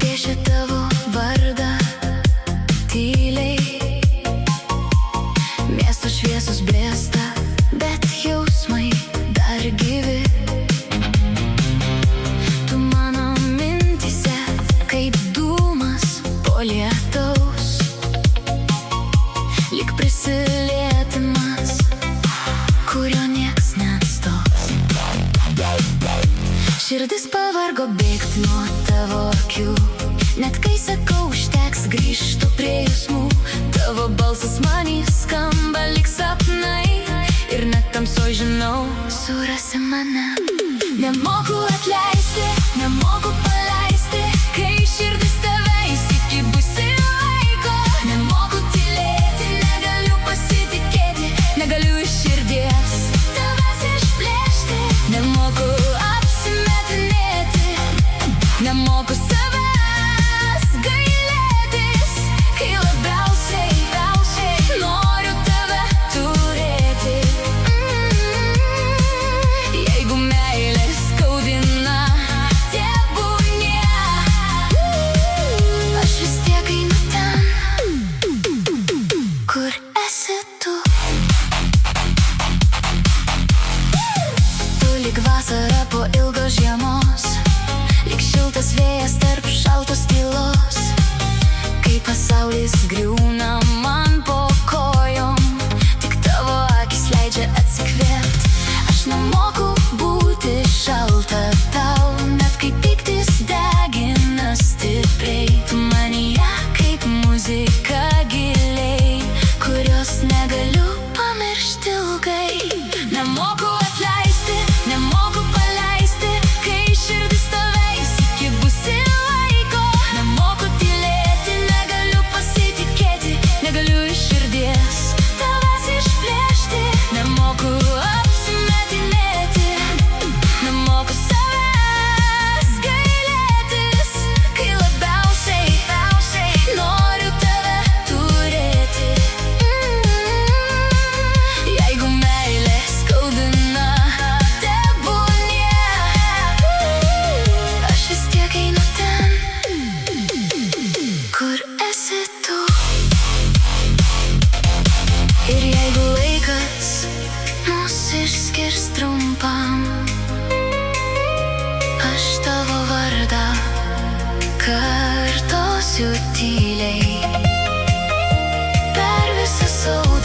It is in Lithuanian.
piešia tavo vardą tyliai. Miesto šviesos blėsta, bet jausmai dar gyvi. Tu mano mintyse kaip dūmas po lietaus, lyg prisilietimas, kurio nieks neatstos. Širdis pavargo bėgt nuo tavo akių, net kai sakau užteks grįžtu prie jausmų. Tavo balsas many skamba lyg sapnai, ir net tamsoj žinau, surasi mane. Nemoku atleisti, nemoku paleisti, kai širdis tave įsikibusi laiko. Nemoku tylėti, negaliu pasitikėti, negaliu iš širdies tavęs išplėšti. Nemoku apsimetinėti, nemoku savęs gailėtis, kai labiausiai noriu tave turėti. Jeigu meilė skaudina, tebūnie, aš vis tiek einu ten, kur esi tu. Tu lyg vasara po ilgos žiemos, lyg šiltas vėjas tarp šaltos tylos. Kai pasaulis griūna man po kojom, tik tavo akis leidžia atsikvėpt. Aš nemoku būti šalta tau, net kai pyktis degina stipriai. Tu manyje kaip muzika giliai, kurios negaliu pamiršti ilgai. Nemoku atleisti, nemoku paleisti, kai širdis tave įsikibusi laiko. Nemoku tylėti, negaliu pasitikėti, negaliu iš širdies tavęs išplėšti. Nemoku apsimetinėti, nemoku savęs gailėtis, kai labiausiai noriu tave turėti. Jeigu meilė skaudina, tebūnie, aš vis tiek einu ten, kur esi tu. Ir jeigu laikas mus išskirs trumpam, aš tavo vardą kartosiu tyliai per visą saulę.